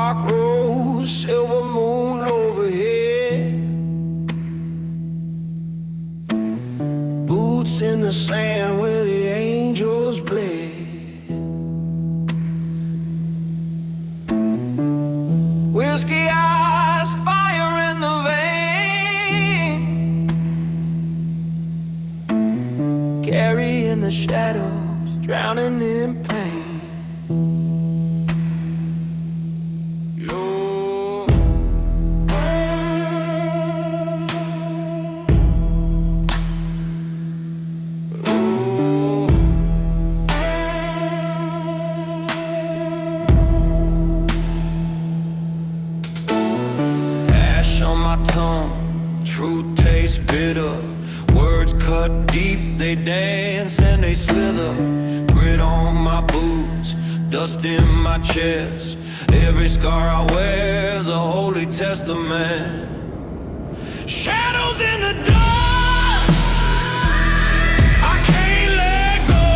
dark road, silver moon overhead. Boots in the sand where the angels bled. Whiskey eyes, fire in the vein, carrying the shadows, drowning in pain. On my tongue, truth tastes bitter. Words cut deep, they dance and they slither. Grit on my boots, dust in my chest. Every scar I wear's a holy testament. Shadows in the dark, I can't let go.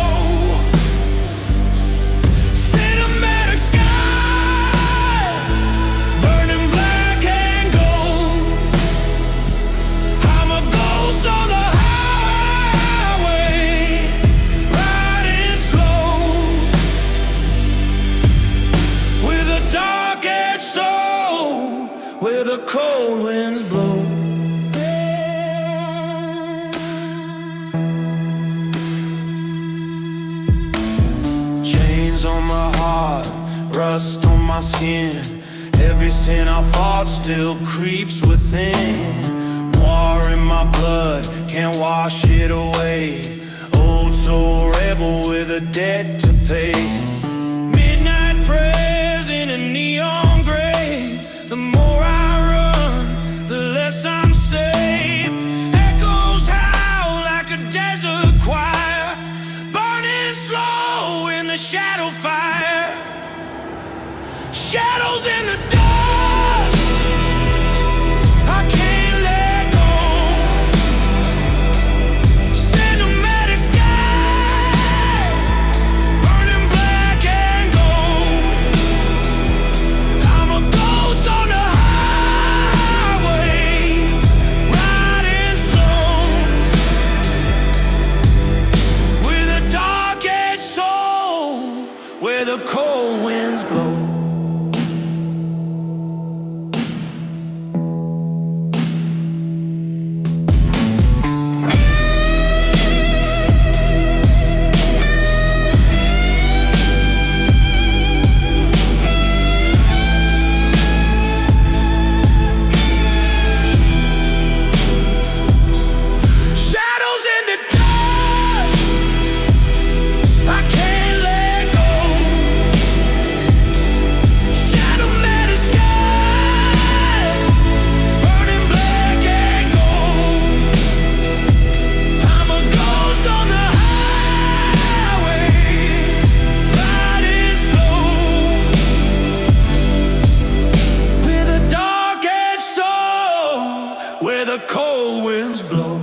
Cinematic sky, burning black and gold. I'm a ghost on the highway, riding slow, with a dark-edged soul, where the cold winds blow. Chains on my heart, rust on my skin. Every sin I fought still creeps within. War in my blood, can't wash it away. Old soul rebel with a debt to pay. Midnight prayers in a neon gray. The more I run, the less I'm safe. Echoes howl like a desert choir, burning slow in the shadow fire. Shadows in the dark, I can't let go. Cinematic sky, burning black and gold. I'm a ghost on the highway, riding slow, with a dark-edged soul, where the cold winds blow. Shadows in the dark, I can't let go. Cinematic skies, burning black and gold. I'm a ghost on the highway, riding slow, with a dark-edged soul, where the cold winds blow.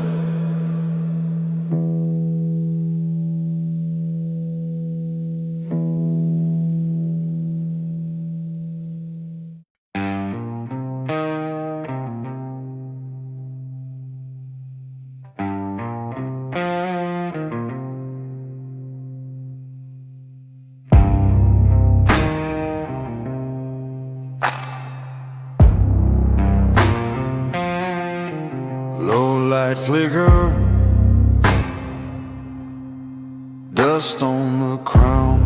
Low light flicker, dust on the crown.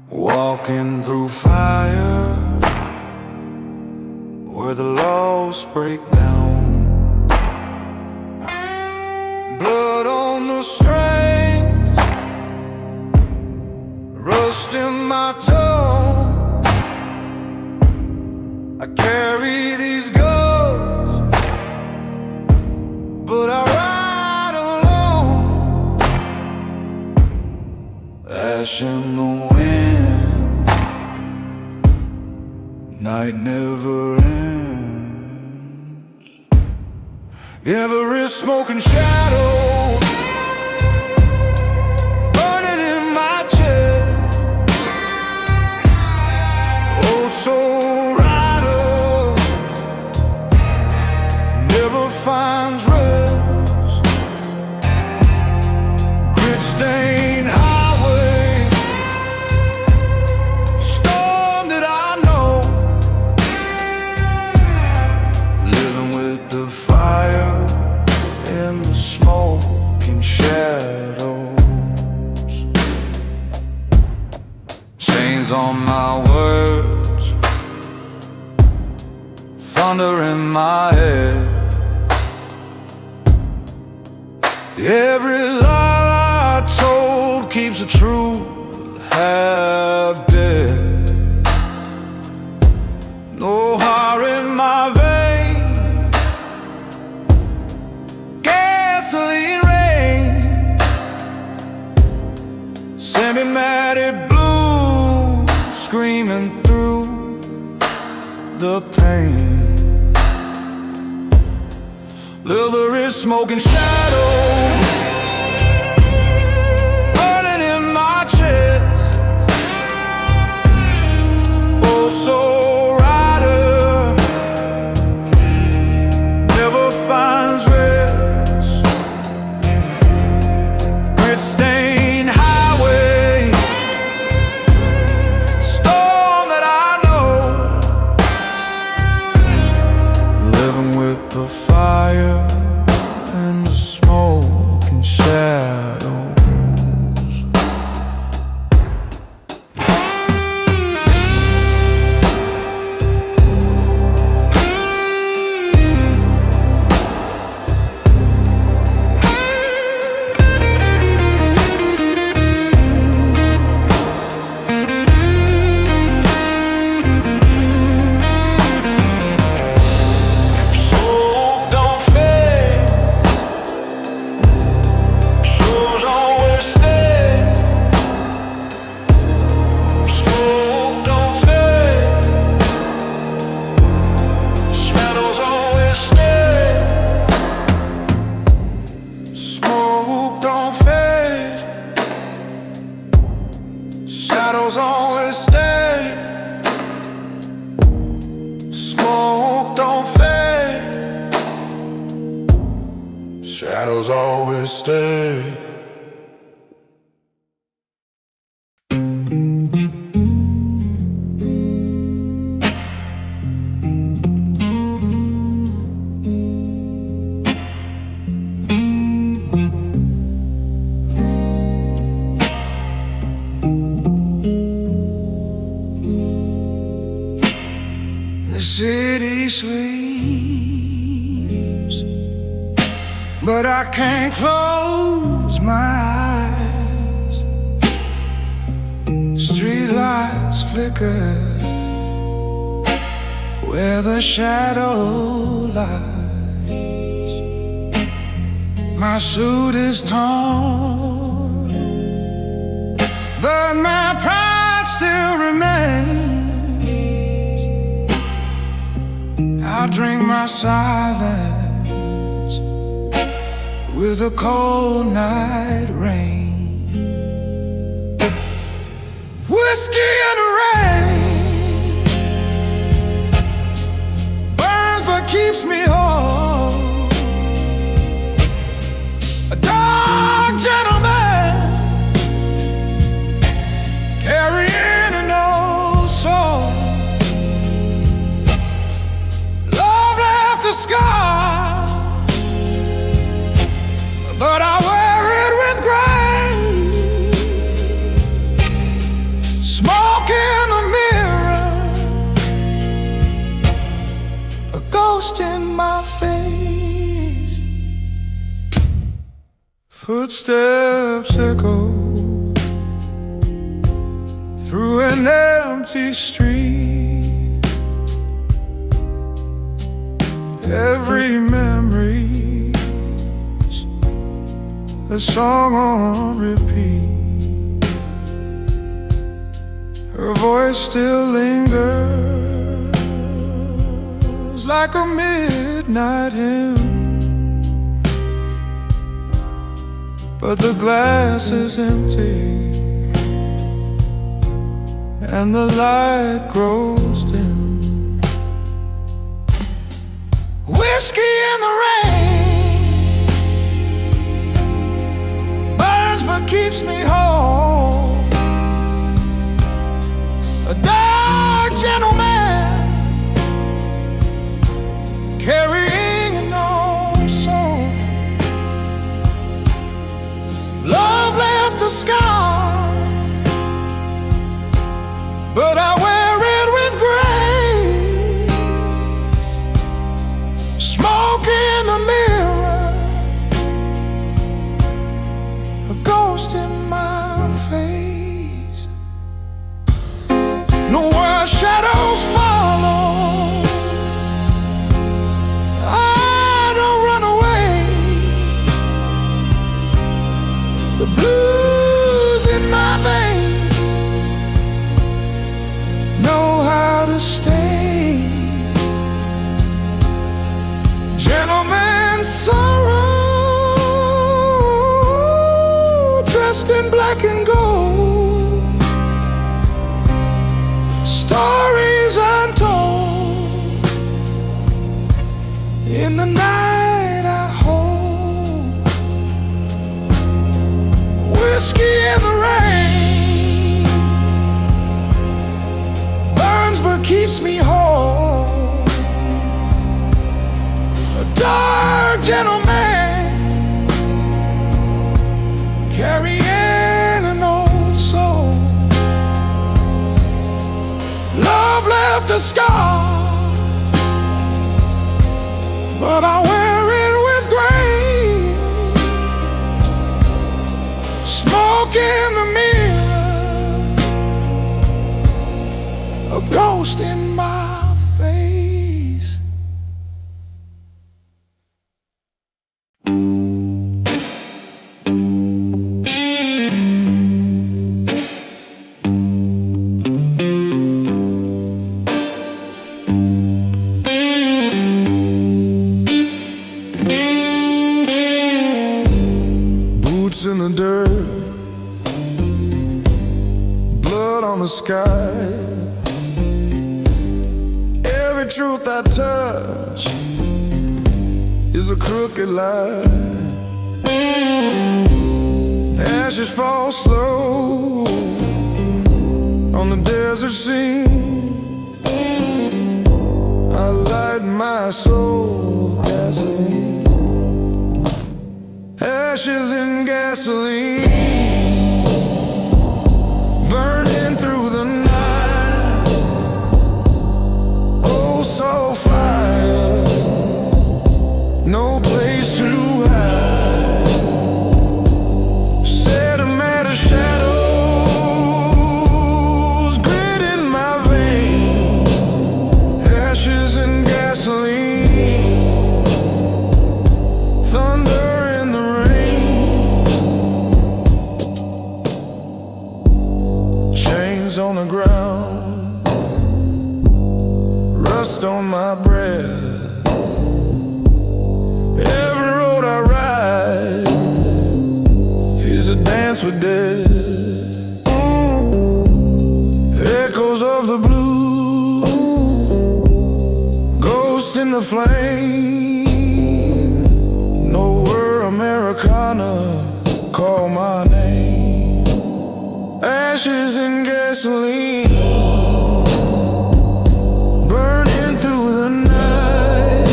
Walking through fire, where the laws break down. Blood on the strings, rust in my tongue. I carry these ghosts, but I ride alone. Ash in the wind, night never ends. Every smoking shadow, burning in my chest. Rains on my words, thunder in my head. Every lie I told keeps the truth half dead. No heart in my vein, gasoline rain, semi-matted blue, screaming through the pain. Leather is smoking shadows, burning in my chest. Oh, so rider never finds rest. Grit-stained highway, storm that I know, living with the fire and the smoke and shadows. Shadows always stay. Smoke don't fade. Shadows always stay. The city sleeps, but I can't close my eyes. Streetlights flicker where the shadow lies. My suit is torn, but my pride still remains. I drink my silence with a cold night rain. Whiskey in the rain burns but keeps me whole. A dark gentleman carrying an old soul. A scar, but I wear it with grace. Smoke in the mirror, a ghost in my face. Footsteps echo through an empty street. Every memory's a song on repeat. Her voice still lingers like a midnight hymn, but the glass is empty and the light grows dim. Whiskey in the rain burns but keeps me whole. A dark gentleman carrying an old soul. Love left a scar, but I wear it with grace. Smoke in the mirror, a ghost in my face. No where shadows follow, I don't run away. The blues in my veins know how to stay. Gentleman sorrow, dressed in black and gold, stories untold. In the night I hold whiskey in the rain, burns but keeps me whole. A dark gentleman carrying an old soul. Love left a scar, but I wear it with grace. Smoke in the mirror, a ghost in my face. Boots in the dirt, blood on the sky. Every truth I touch is a crooked lie. Ashes fall slow on the desert scene. I light my soul with gasoline. Ashes in gasoline, burning through the night. Oh, so fire, no place to hide. Set 'em at a shadows, grit in my vein. Ashes and gasoline, thunder in the rain. Chains on the ground, rust on my breath. Every road I ride is a dance with death. Echoes of the blue, ghost in the flame. Nowhere Americana, call my name. Ashes and gasoline, burning through the night.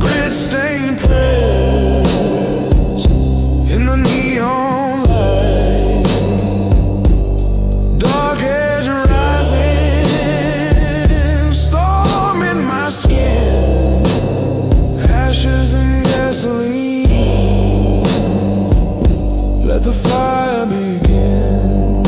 Grit-stained prayers in the neon light. Dark edge rising, storm in my skin. Ashes and gasoline, let the fire begin.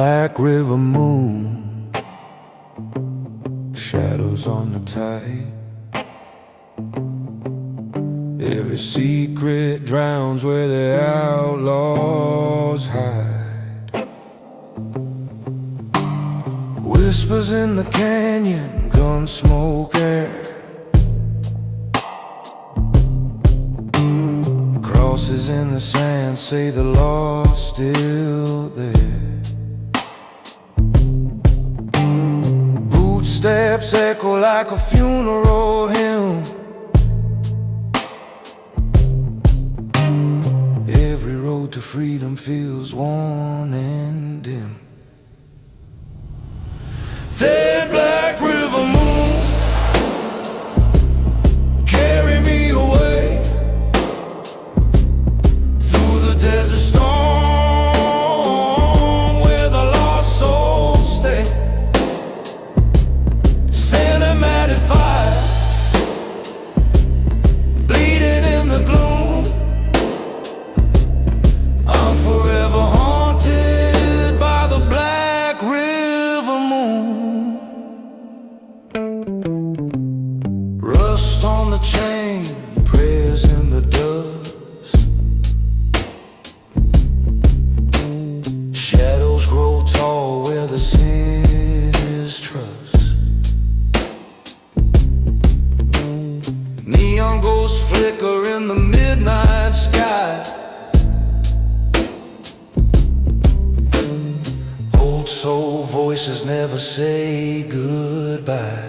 black river moon, shadows on the tide. Every secret drowns where the outlaws hide. Whispers in the canyon, gun smoke air. Crosses in the sand say the law's still there. Footsteps echo like a funeral hymn. Every road to freedom feels worn and dim. That black river moon, carry me away through the desert storm where the lost souls stay. Cinematic fire, bleeding in the gloom. I'm forever haunted by the black river moon. Rust on the chain, prayers in the dust. Shadows grow tall where the city's trust. Neon ghosts flicker in the midnight sky. Old soul voices never say goodbye.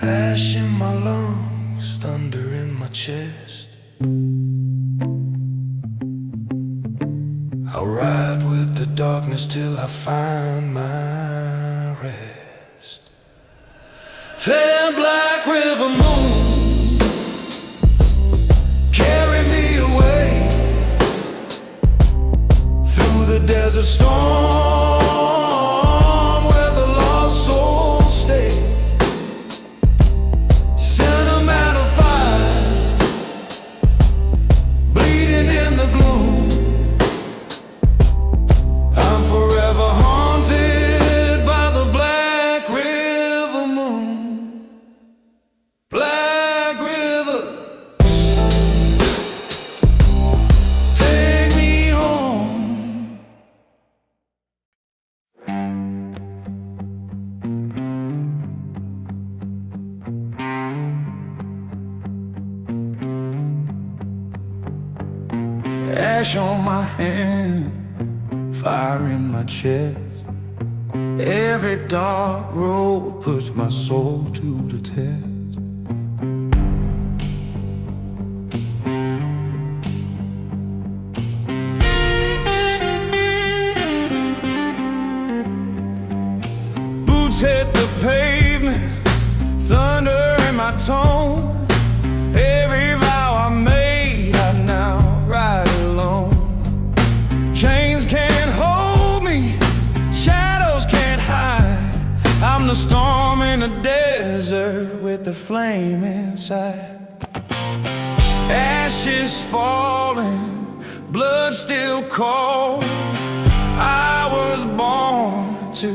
Ash in my lungs, thunder in my chest. I'll ride with the darkness till I find my rest. That black river moon, carry me away through the desert storm where the lost souls stay. Black river, take me home. Ash on my hand, fire in my chest. Every dark road puts my soul to the test. Hit the pavement, thunder in my tone. Every vow I made, I now ride alone. Chains can't hold me, shadows can't hide. I'm the storm in the desert with the flame inside. Ashes falling, blood still cold. I was born to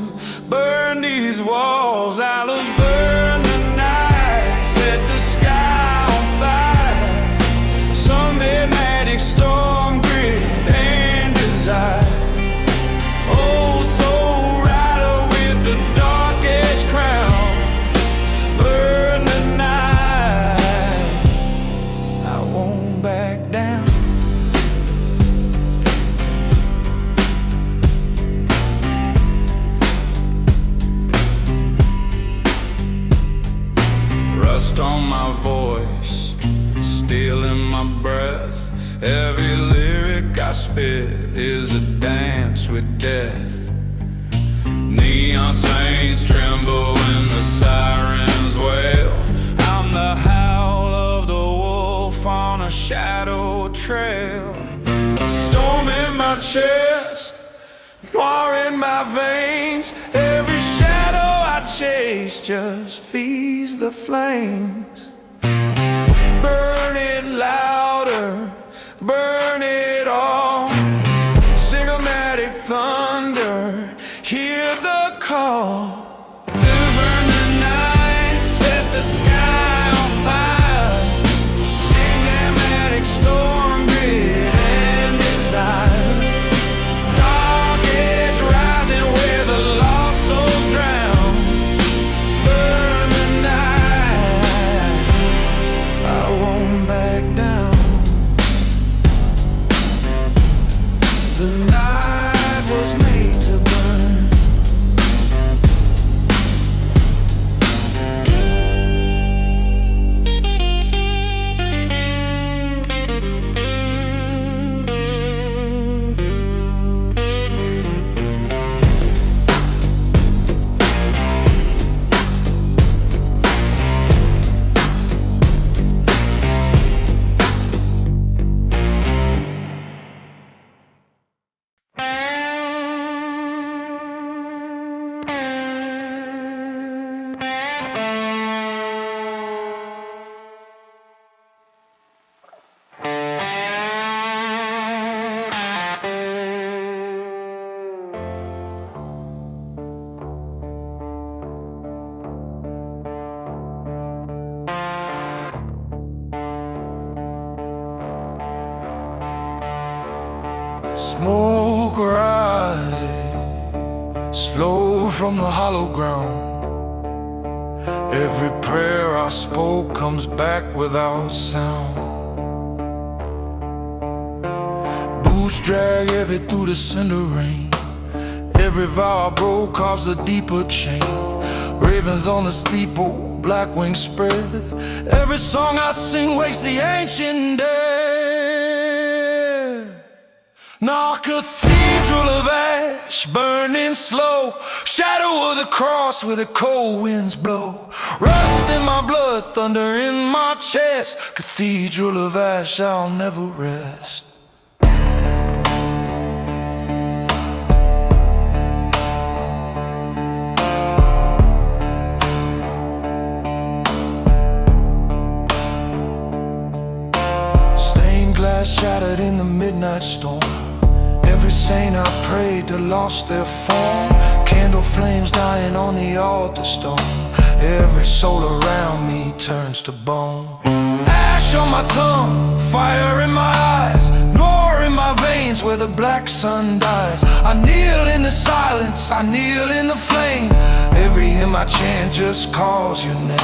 burn these walls. Aloes burn the night, set the sky on fire. Some magnetic storm, grit and desire. Oh, soul rider with the dark edge crown, burn the night. I won't back down. spit is a dance with death. Neon saints tremble when the sirens wail. I'm the howl of the wolf on a shadow trail. Storm in my chest, noir in my veins. Every shadow I chase just feeds the flames. Burn it louder, burn it all. Cinematic thunder, hear the call. Burn the night, set the sky on fire. Cinematic storm, grit and desire. Dark edge rising where the lost souls drown. Burn the night, I won't back down. The night was made to burn. Smoke rises slow from the hollow ground. Every prayer I spoke comes back without sound. Boots drag heavy through the cinder rain. Every vow I broke carves a deeper chain. Ravens on the steeple, black wings spread. Every song I sing wakes the ancient dead. Now cathedral of ash, burning slow. Shadow of the cross where the cold winds blow. Rust in my blood, thunder in my chest. Cathedral of ash, I'll never rest. Stained glass shattered in the midnight storm. Every saint I prayed to lost their form. Candle flames dying on the altar stone. Every soul around me turns to bone. Ash on my tongue, fire in my eyes. Nor in my veins where the black sun dies. I kneel in the silence, I kneel in the flame. Every hymn I chant just calls your name.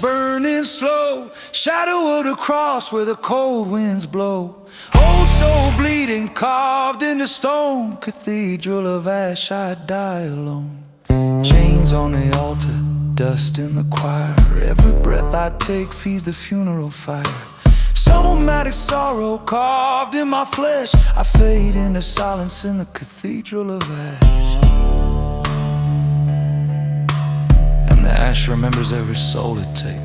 Burning slow, shadow of the cross where the cold winds blow. Old soul bleeding, carved into stone. Cathedral of ash, I die alone. Chains on the altar, dust in the choir. Every breath I take feeds the funeral fire. Somatic sorrow carved in my flesh. I fade into silence in the cathedral of ash. The ash remembers every soul it takes.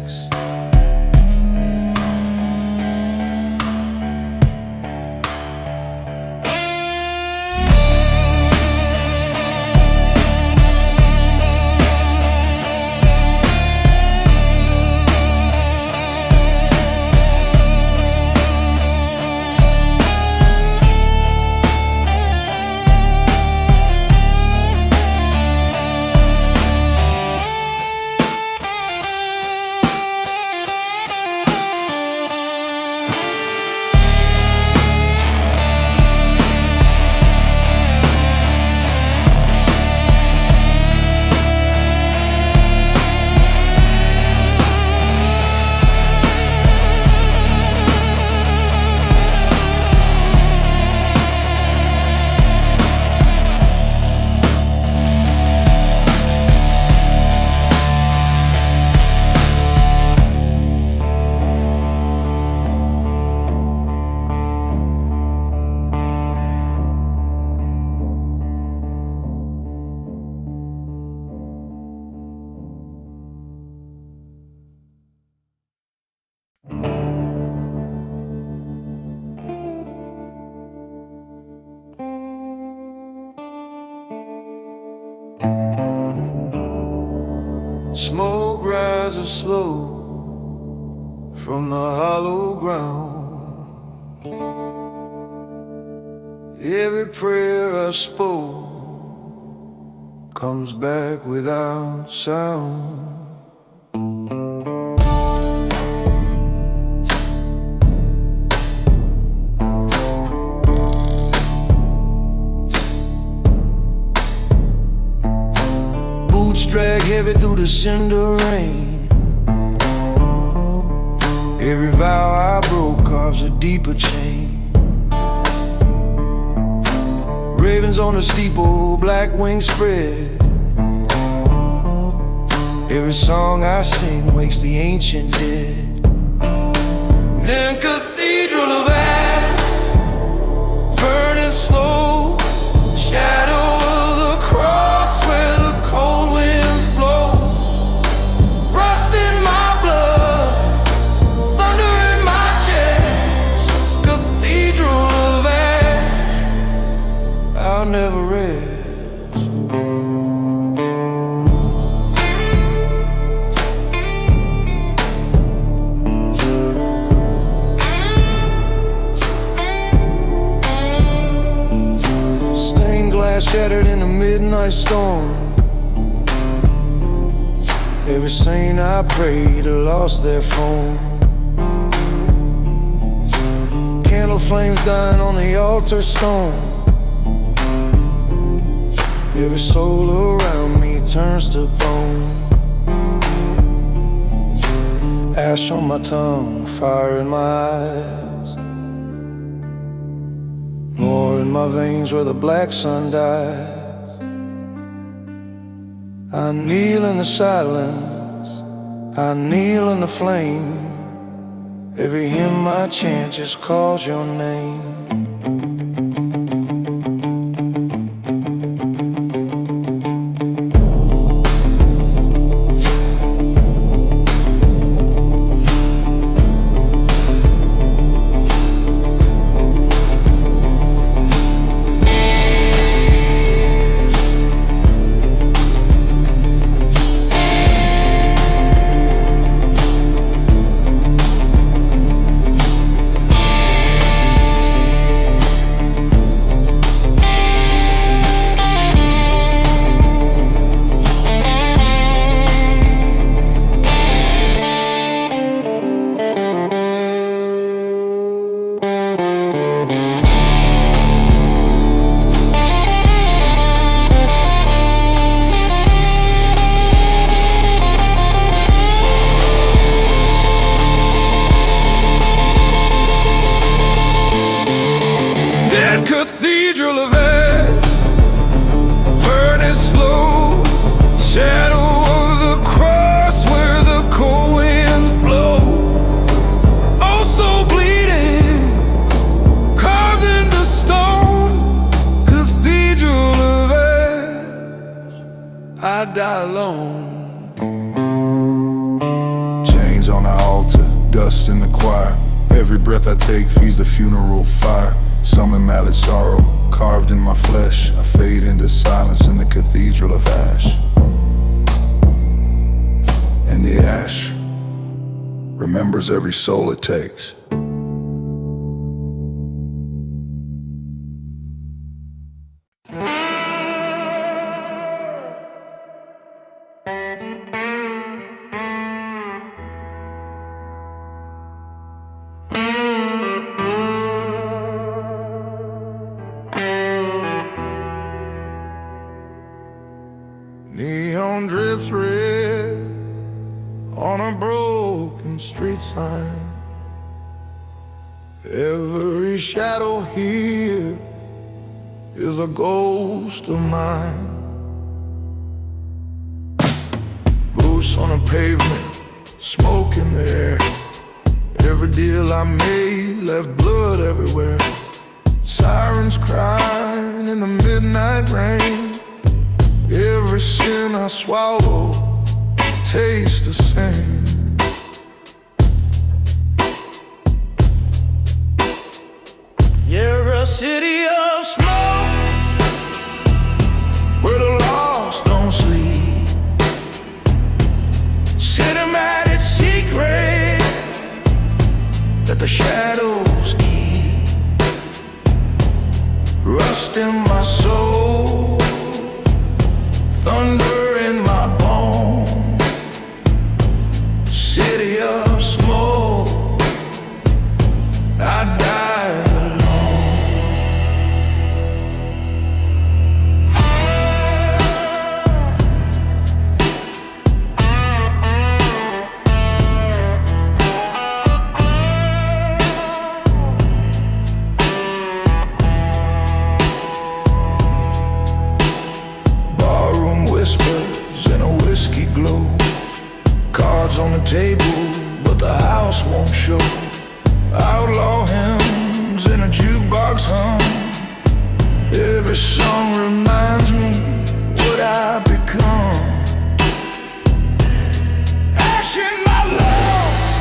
Smoke rises slow from the hollow ground. Every prayer I spoke comes back without sound. Boots drag heavy through the cinder rain. Every vow I broke carves a deeper chain. Ravens on the steeple, black wings spread. Every song I sing wakes the ancient dead. In cathedral of ash, burning slow, shadow of the cross where the cold winds blow. Rust in my blood, thunder in my chest. Cathedral of ash, I'll never rest. Stained glass shattered in a midnight storm. Every saint I prayed lost their form. Candle flames dying on the altar stone. Every soul around me turns to bone. Ash on my tongue, fire in my eyes. More in my veins where the black sun dies. I kneel in the silence, I kneel in the flame. Every hymn I chant just calls your name. Cathedral of ash, burning slow, shadow of the cross where the cold winds blow. Oh, so bleeding, carved into stone. Cathedral of ash, I die alone. Chains on the altar, dust in the choir. Every breath I take feeds the funeral fire. Summon mallet sorrow, carved in my flesh. I fade into silence in the cathedral of ash. And the ash remembers every soul it takes. Neon drips red on a broken street sign. Every shadow here is a ghost of mine. Boots on the pavement, smoke in the air. Every deal I made left blood everywhere. Sirens crying in the midnight rain. Every sin I swallow tastes the same. You're a city of smoke where the lost don't sleep. the shadows keep rust in my soul, thunder in my bones, city of smoke. I died whispers in a whiskey glow, cards on the table, but the house won't show. Outlaw hymns in a jukebox hum. Every song reminds me what I become. Ash in my lungs,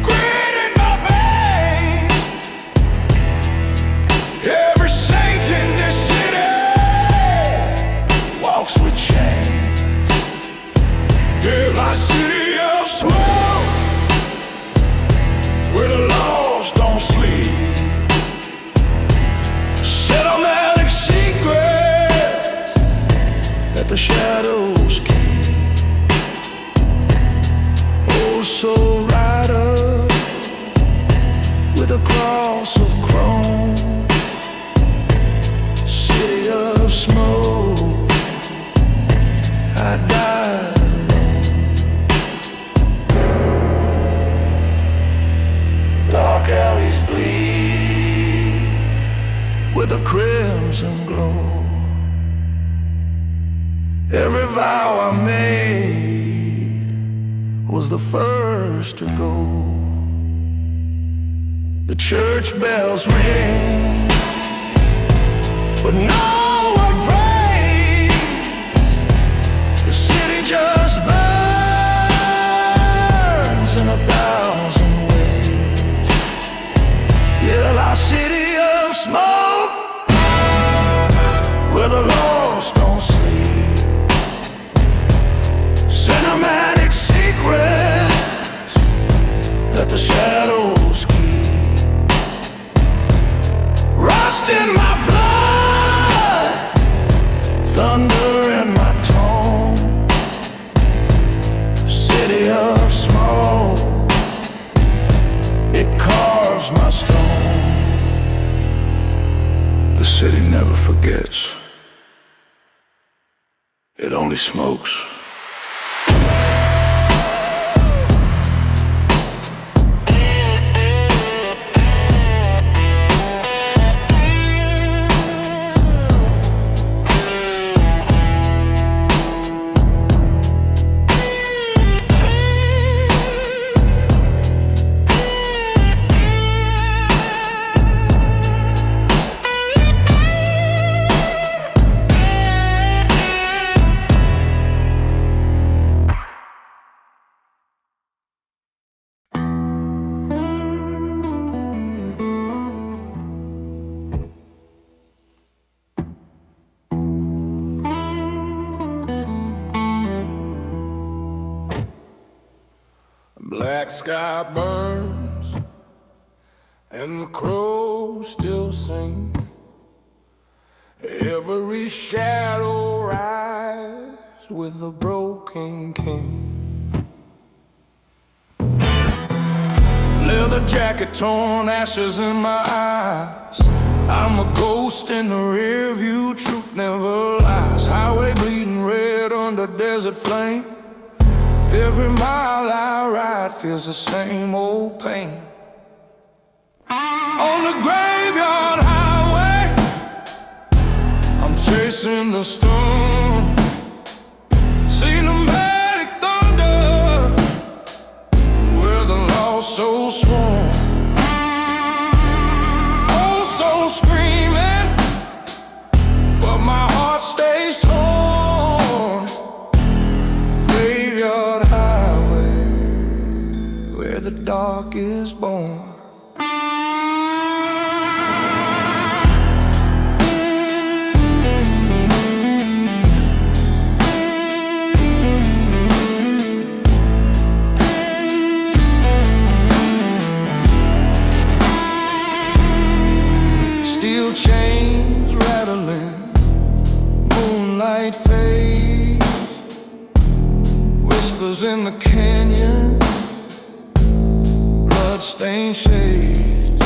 grit in my veins. Every saint in this city walks with chains. Yeah, like city of smoke, where the lost don't sleep. Cinematic secrets that the shadows keep. Oh, so rider with a cross of chrome, city of smoke. I died alone. Dark alleys bleed with a crimson glow. Every vow I made was the first to go. The church bells ring, but no one prays. The city just burns in 1,000 ways. Yeah, la city of smoke, where the lost don't sleep. Cinematic secrets that the shadows keep. Rust in my blood, thunder in my tone, city of smoke, it carves my stone. The city never forgets, it only smokes. Black sky burns and the crows still sing. Every shadow rides with a broken king. Leather jacket torn, ashes in my eyes. I'm a ghost in the rearview, truth never lies. Highway bleeding red under desert flame. Every mile I ride feels the same old pain. On the graveyard highway, I'm chasing the storm. Cinematic thunder, where the lost souls swarm. Old souls screaming, but my heart stays torn. Graveyard highway, where the dark is born. white face, whispers in the canyon, blood-stained shades,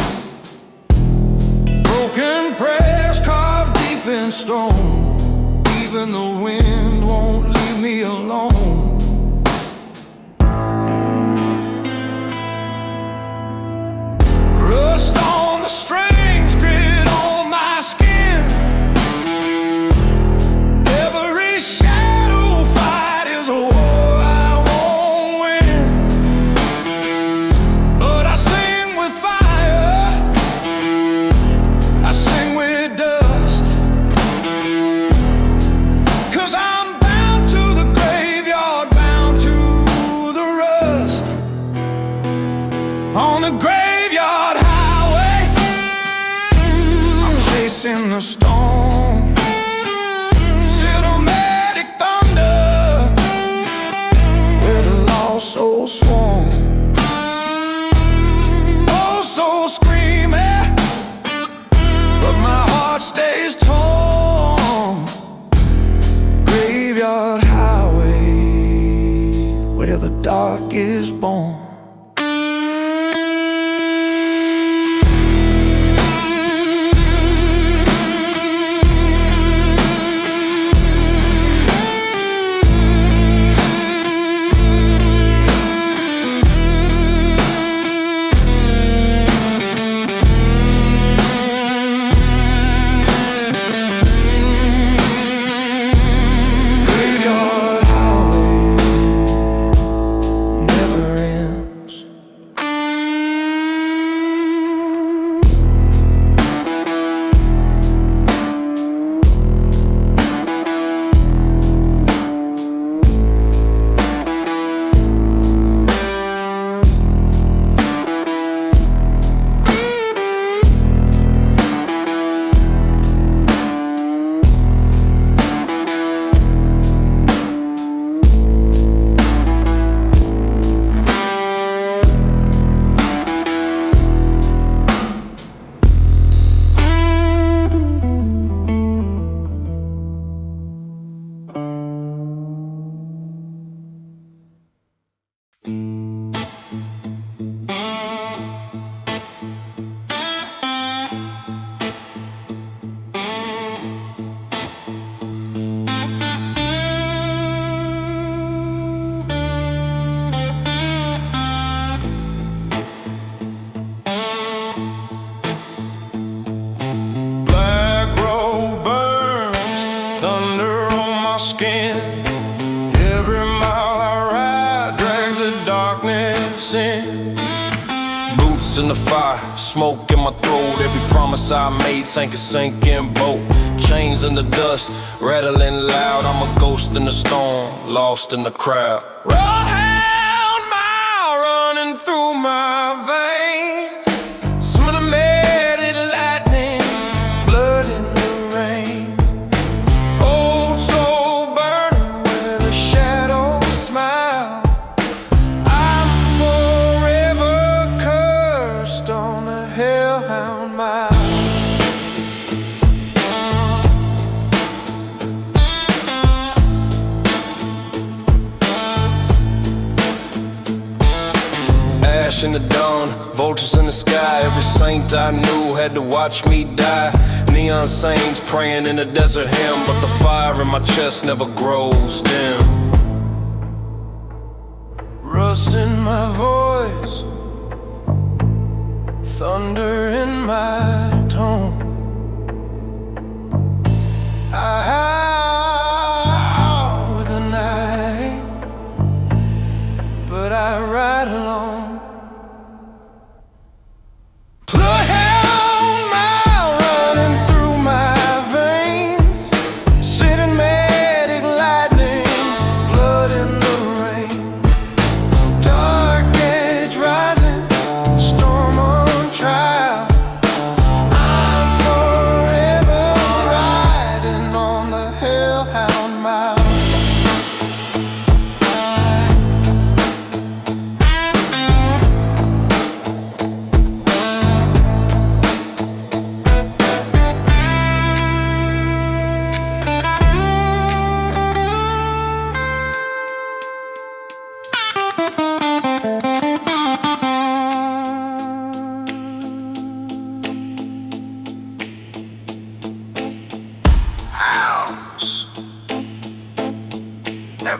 broken prayers carved deep in stone. Even the wind won't leave me alone. Rust on the strings, grit on my skin. Every shadow fight is a war I won't win. But I sing with fire, I sing with dust, 'cause I'm bound to the graveyard, bound to the rust. On the graveyard highway, I'm chasing the storm. Cinematic thunder, where the lost souls swarm. Oh, so screaming, but my heart stays torn. Graveyard highway, where the dark is born. Every mile I ride drags the darkness in. Boots in the fire, smoke in my throat. Every promise I made sank a sinking boat. Chains in the dust, rattling loud. I'm a ghost in the storm, lost in the crowd. Round mile running through my veins. Cinematic lightning, blood in the rain. Old soul burning where the shadows smile. I'm forever cursed on the hellhound mile. Ash in the dawn, vultures in the sky. Every saint I knew had to watch me die. Neon saints praying in a desert hymn, but the fire in my chest never grows dim. Rust in my voice, thunder in my tone. I howl with the night, but I ride alone. Bloodhound mile running through my veins. Cinematic lightning, blood in the rain. Dark edge rising, storm on trial. I'm forever riding on the hellhound mile.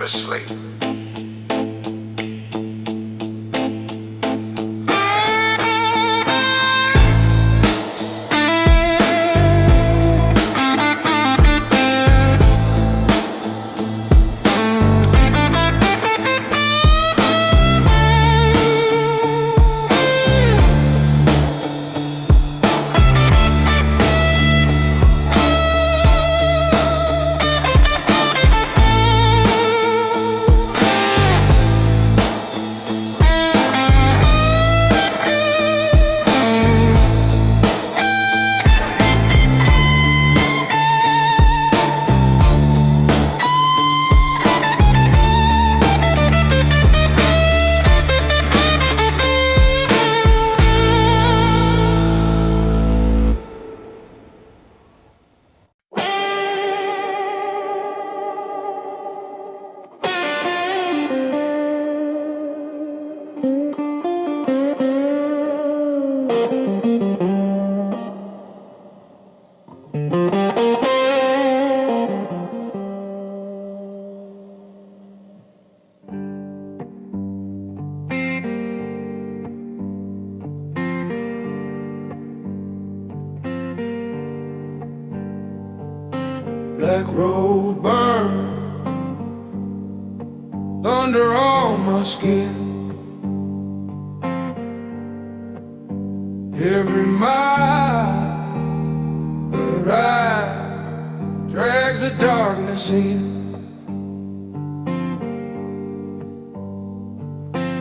never sleep. Black road burn under all my skin. Every mile I ride drags the darkness in.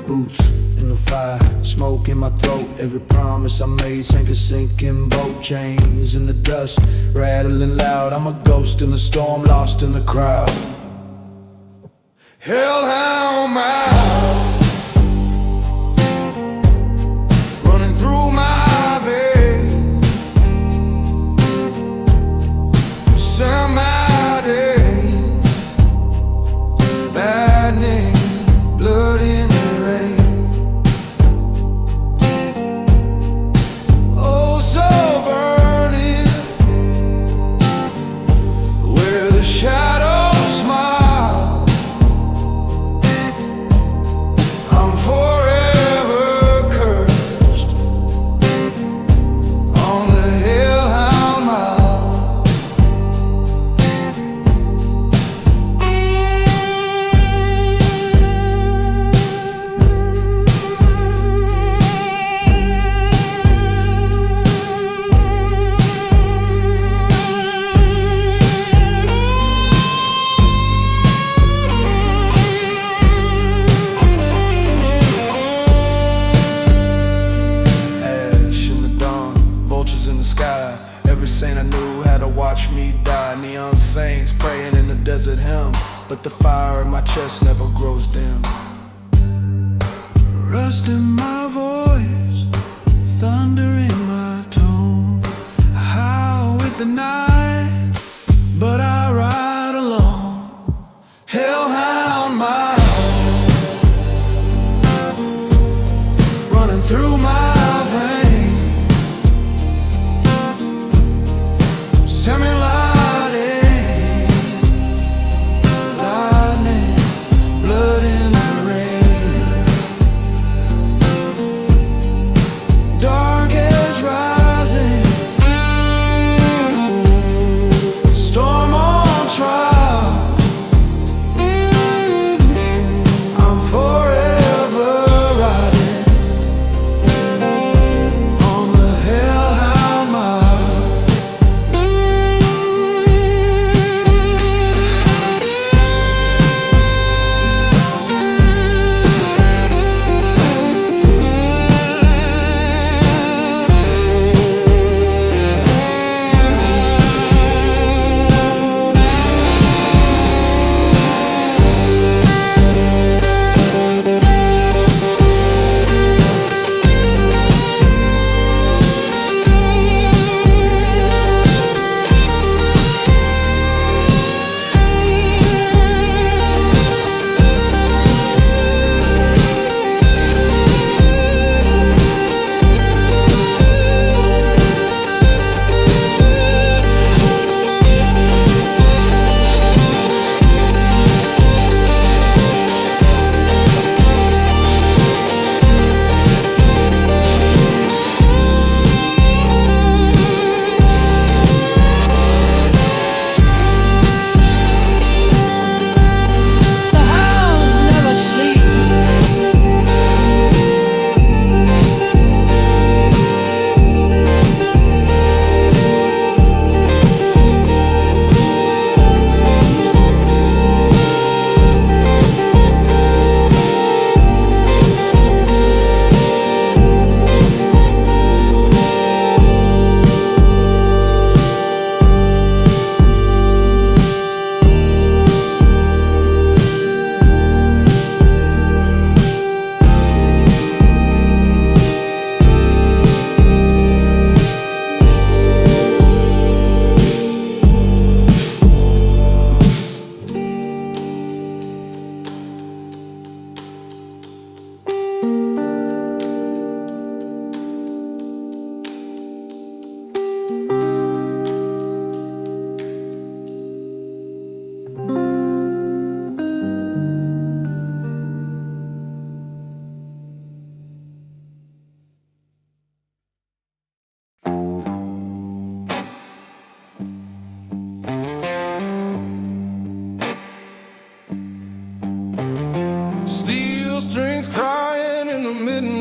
Boots in the fire, smoke in my throat. Every promise I made sank a sinking boat. Chains in the dust, rattling loud. I'm a ghost in the storm, lost in the crowd. Hellhound mouth running through my veins. Somebody lightning, blood in the rain. Oh, so burning where the shadows smile. I'm forever cursed on the hellhound mile. Ash in the dawn, vultures in the sky. Every saint I knew had to watch me die. Neon saints praying in the desert hymn, but the fire in my chest never grows dim. Rust in my voice, thunder in my tone. I howl with the night, but I ride alone. Hellhound mile running through my veins. Send me lightning, blood in the rain. Dark edge rising,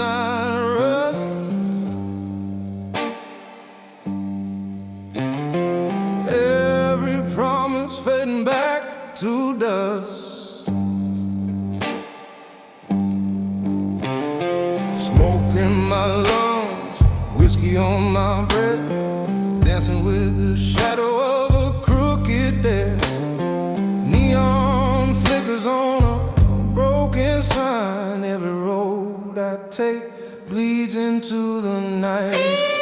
midnight rust. Every promise fading back to dust. Smoke in my lungs, whiskey on my breath, dancing with the shadow of a crooked death. Neon flickers on a broken sign. Every road I take bleeds into the night.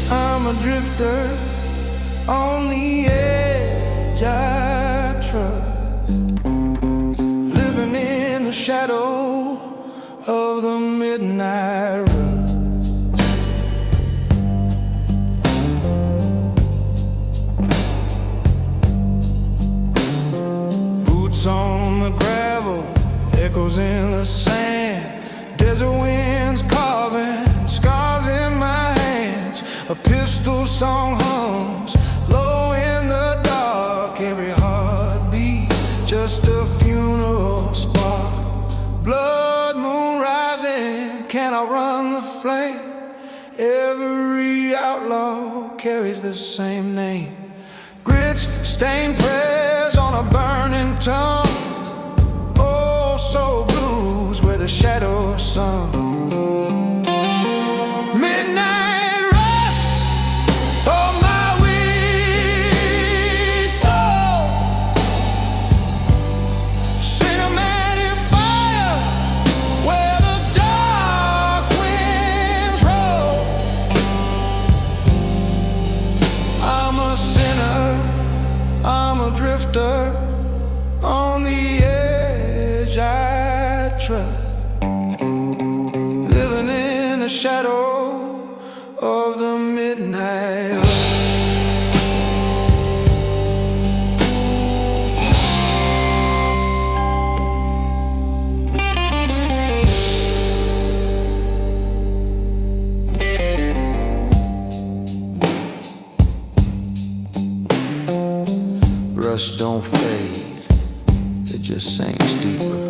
I'm a drifter on the edge, I trust, living in the shadow of the midnight rust. Boots on the gravel, echoes in the sand, desert winds carving scars in my hands. A pistol song hums low in the dark. Every heartbeat just a funeral spark. Blood moon rising, can I run the flame? Every outlaw carries the same name. Grits, stained prayers on a burning tongue. Oh, so blues where the shadows sung. I'm a drifter on the edge, I trust, living in the shadow of the midnight rush. Rust don't fade, it just sinks deeper.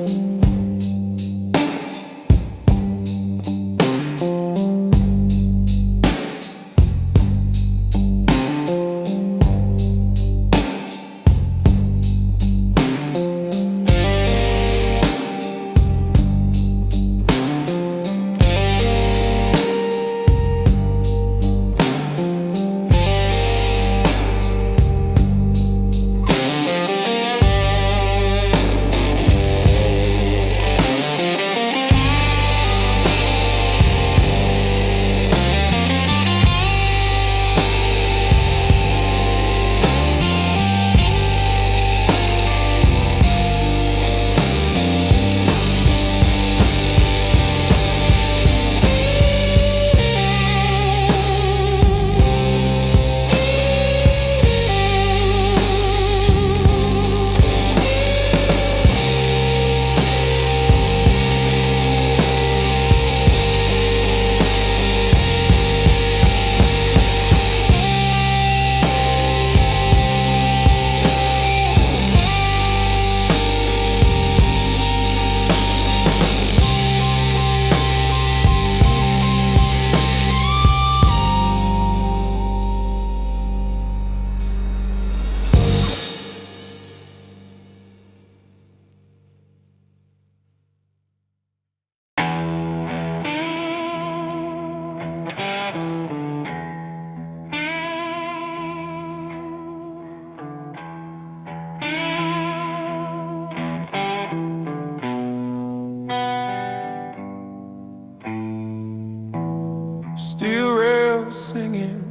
Steel rails singing,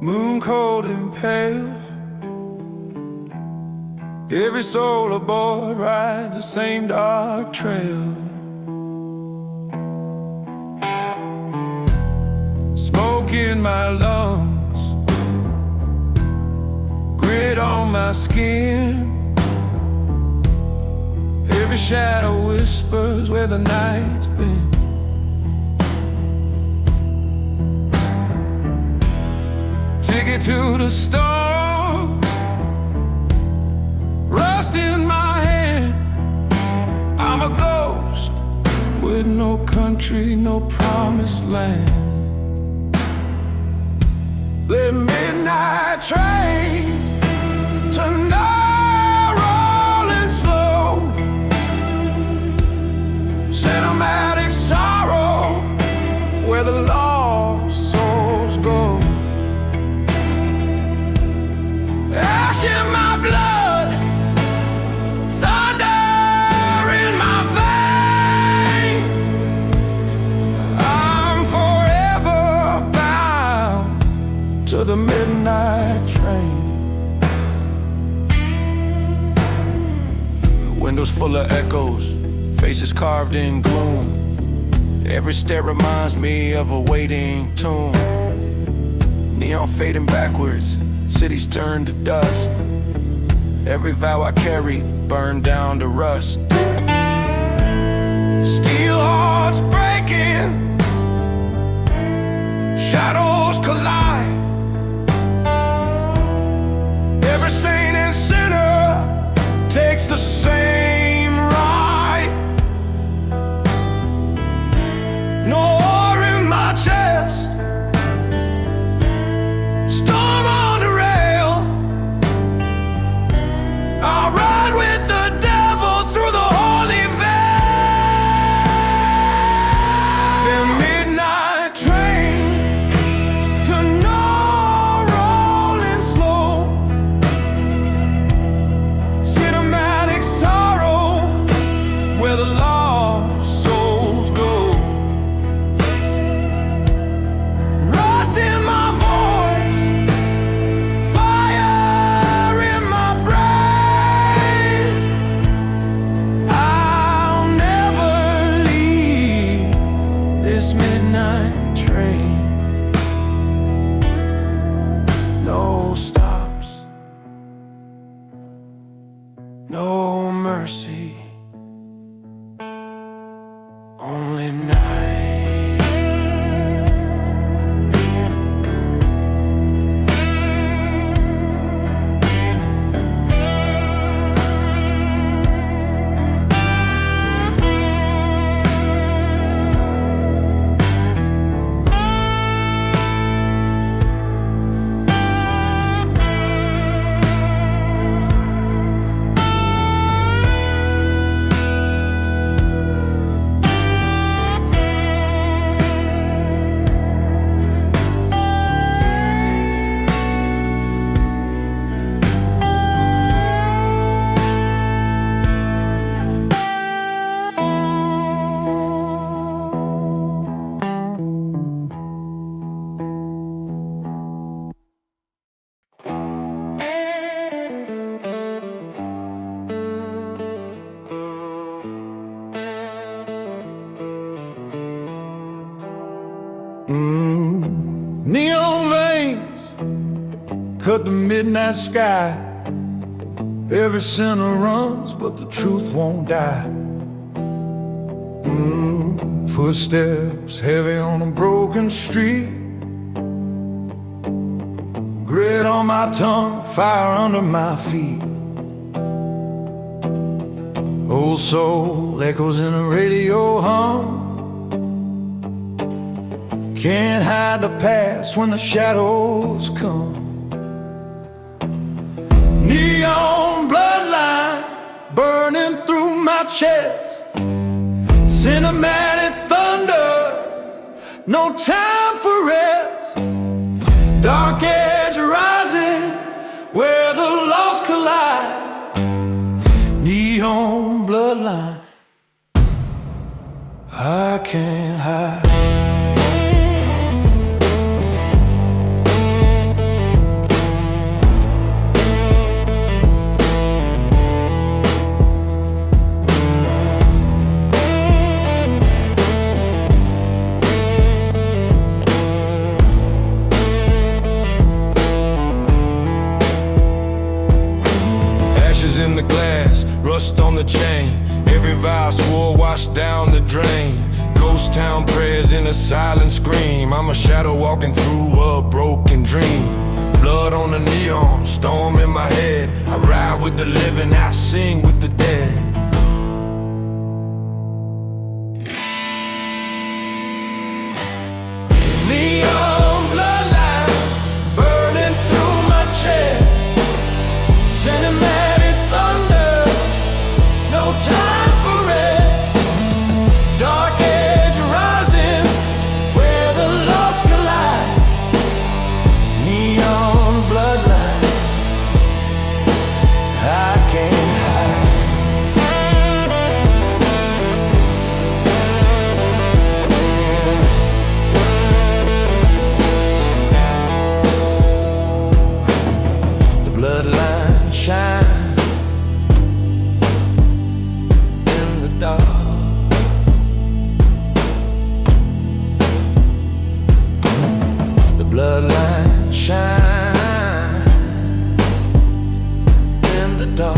moon cold and pale. Every soul aboard rides the same dark trail. Smoke in my lungs, grit on my skin. Every shadow whispers where the night's been. Ticket to the storm, rust in my hand. I'm a ghost with no country, no promised land. The midnight train tonight, rolling slow. Cinematic sorrow where the lost souls go. Ash in my blood, thunder in my veins. I'm forever bound to the midnight train. Windows full of echoes, faces carved in gloom. Every step reminds me of a waiting tomb. Neon fading backwards, cities turn to dust. Every vow I carried burned down to rust. Steel hearts breaking, shadows collide. Every saint and sinner takes the same ride. No ore in my chest, storm on the rail. I'll ride with the devil through the holy veil. The midnight train to no, rolling slow. Cinematic sorrow where the lost souls go. Rust in my voice, fire in my brain. I'll never leave this midnight train. No stops, no mercy, only night. Neon veins cut the midnight sky. Every sinner runs, but the truth won't die. Footsteps heavy on a broken street. Grit on my tongue, fire under my feet. Old soul echoes in a radio hum. Can't hide the past when the shadows come. Neon bloodline burning through my chest. Cinematic thunder, no time for rest. Dark edge rising where the lost collide. Neon bloodline, I can't hide. vow, swore washed down the drain. Ghost town prayers in a silent scream. I'm a shadow walking through a broken dream. Blood on the neon, storm in my head. I ride with the living, I sing with the dead. Neon bloodline burning through my chest. Cinematic thunder, no time for rest. Dark edge risings where the lost collide. Neon bloodline, I can't hide. The bloodline shine in the dark. The bloodline shine in the dark.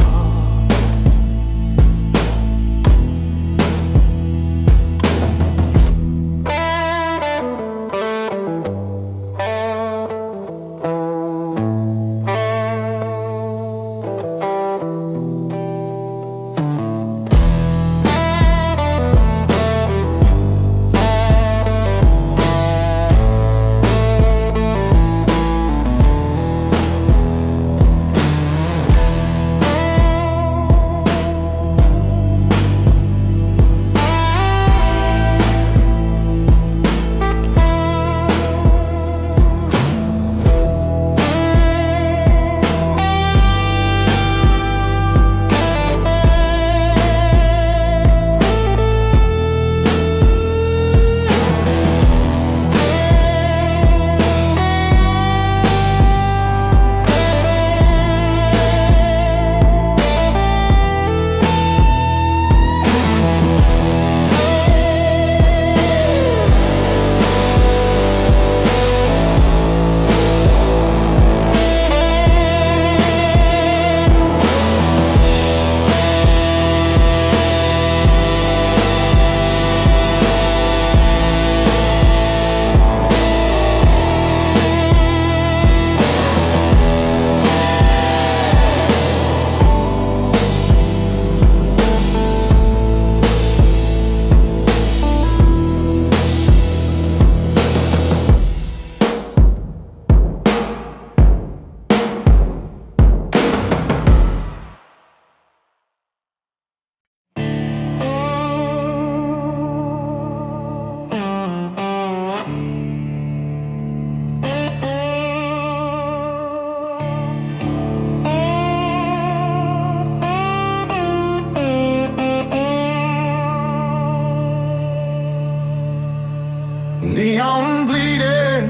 Neon bleeding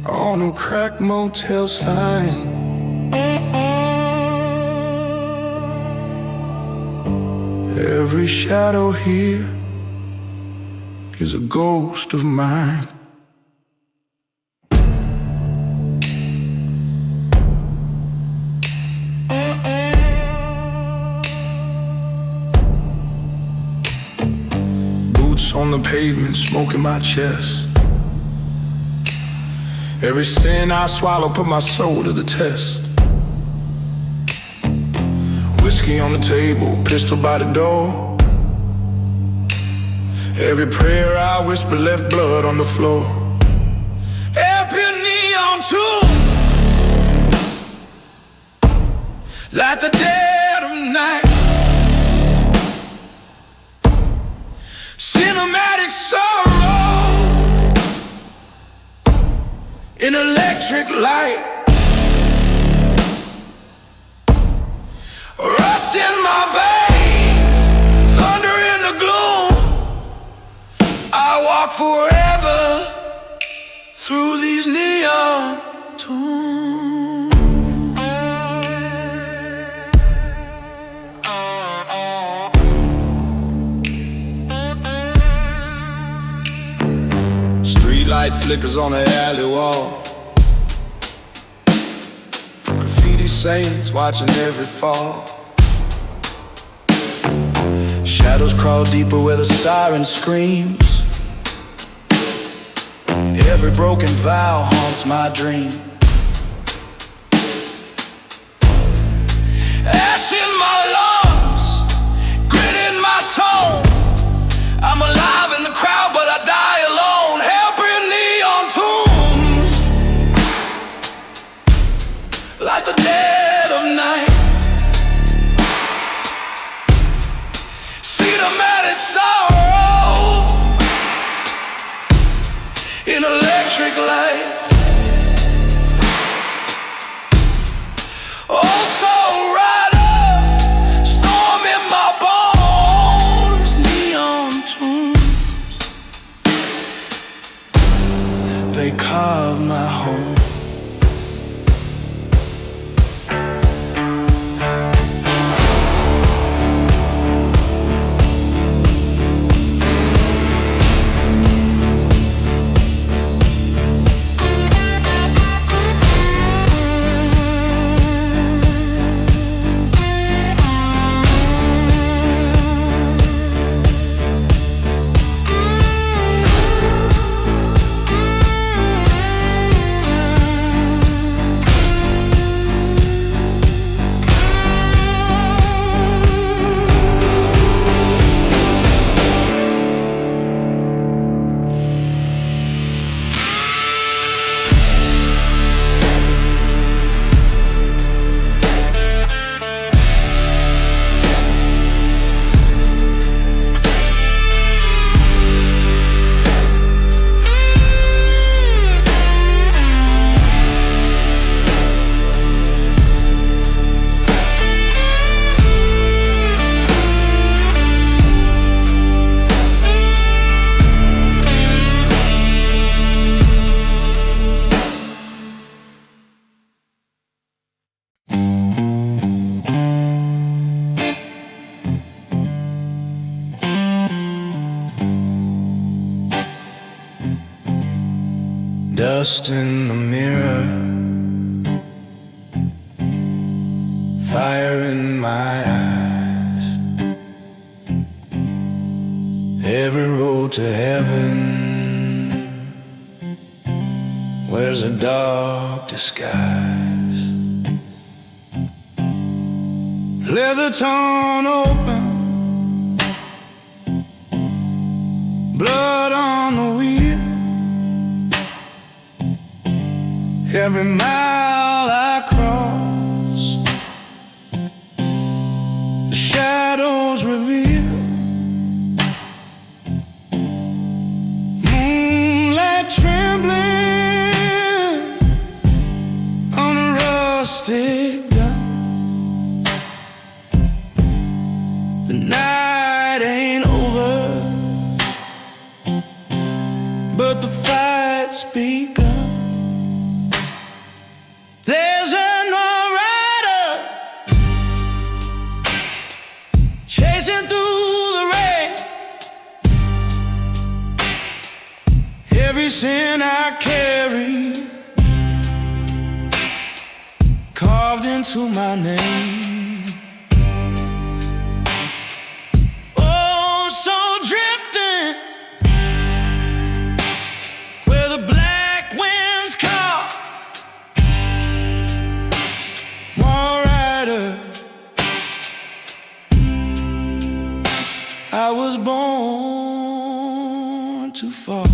on a cracked motel sign. Every shadow here is a ghost of mine. On the pavement, smoke in my chest. Every sin I swallow put my soul to the test. Whiskey on the table, pistol by the door. Every prayer I whisper left blood on the floor. Help your neon tune, like the dead of night. Cinematic sorrow in electric light. Rust in my veins, thunder in the gloom. I walk forever through these neon tombs. Light flickers on the alley wall. Graffiti saints watching every fall. Shadows crawl deeper where the siren screams. Every broken vow haunts my dream. Ash in my lungs, grit in my tone. I'm alive in the crowd, but I die alone. Hell bring neon tombs, like the dead of night. See the maddest sorrow in electric light. Oh, so rider, storm in my bones, neon tombs, they carve my home. Dust in the mirror, fire in my eyes. Every road to heaven wears a dark disguise. Leather torn open, blood on the wheel. Every mile I cross, the shadows reveal. Moonlight trembling on a rustic gun. The night ain't over, but the fight's begun. There's an rider chasing through the rain. Every sin I carry carved into my name. Oh, so drifting where the black winds call. I was born to fall.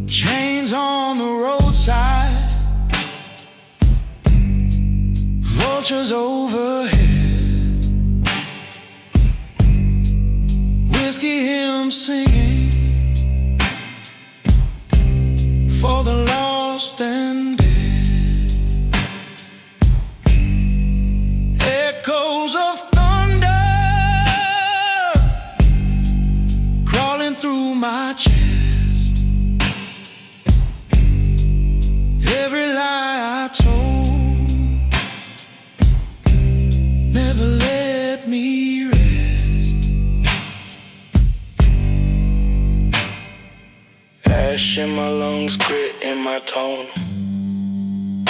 Chains on the roadside, vultures overhead, whiskey hymns singing for the lost and dead. Echoes of thunder crawling through my chest. alone.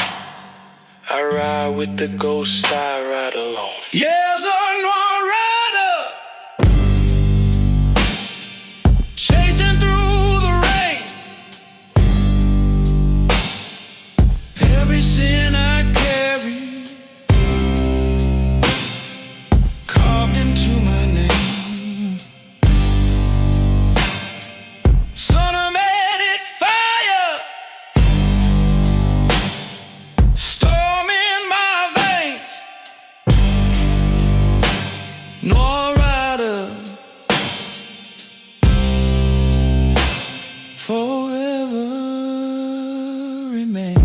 I ride with the ghost, I ride alone. Yes, I'm one rider, chasing through the rain. Every sin I carry, carved into my name. Son of made fire, storm in my veins. No rider, forever remains.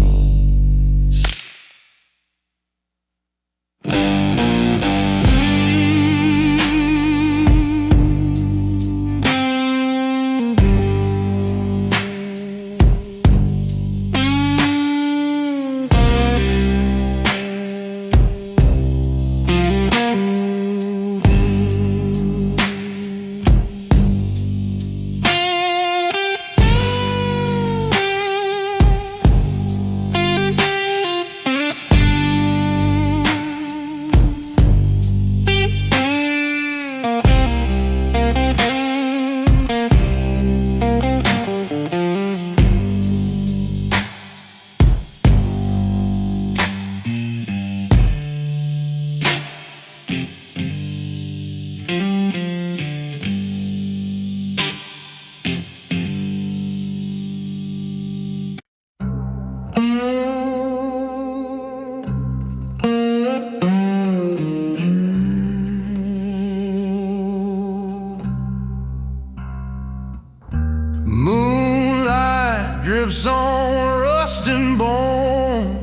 Moonlight drips on rust and bone.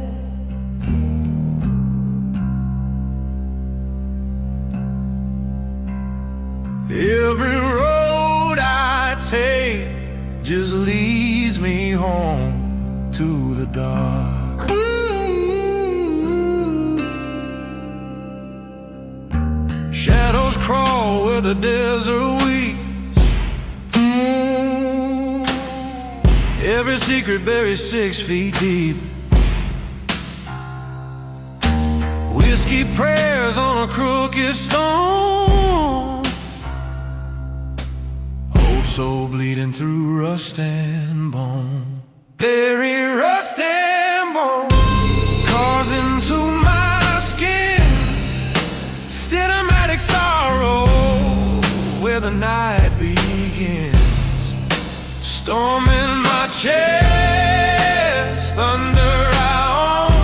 Every road I take just leads me home to the dark. Shadows crawl where the desert weeps. Every secret buried 6 feet deep. Whiskey prayers on a crooked stone. Old soul bleeding through rust and bone. Very rust and bone, carved into my skin. Cinematic sorrow where the night begins. Storm in my chest, thunder I own,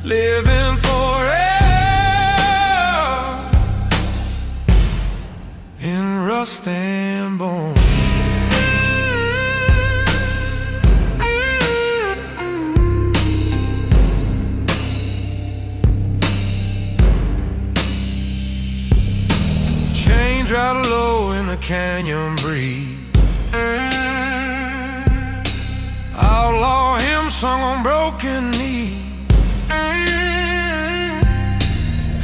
living forever in rust and bone. Chains rattle low in the canyon breeze. Outlaw hymn sung on broken knee.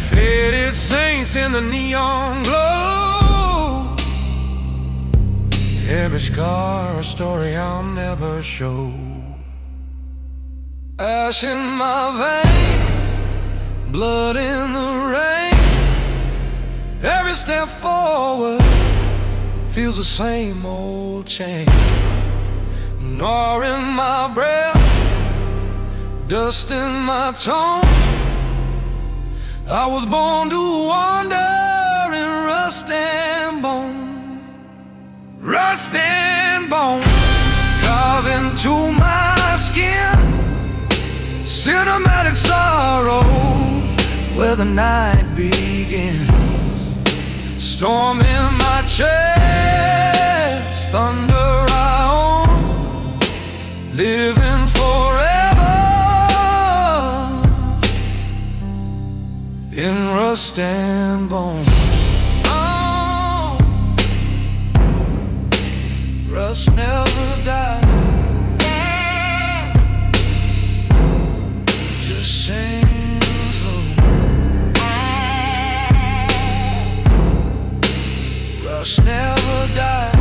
Faded saints in the neon glow. Every scar a story I'll never show. Ash in my vein, blood in the rain. Every step forward feels the same old chain. Gnaw in my breath, dust in my tongue. I was born to wander in rust and bone. Rust and bone, carved into my skin. Cinematic sorrow where the night begins. Storm in my chest, thunder I own, living forever in rust and bone. Oh, rust never dies. Just sings low. Rust never dies.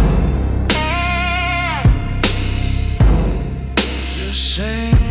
same.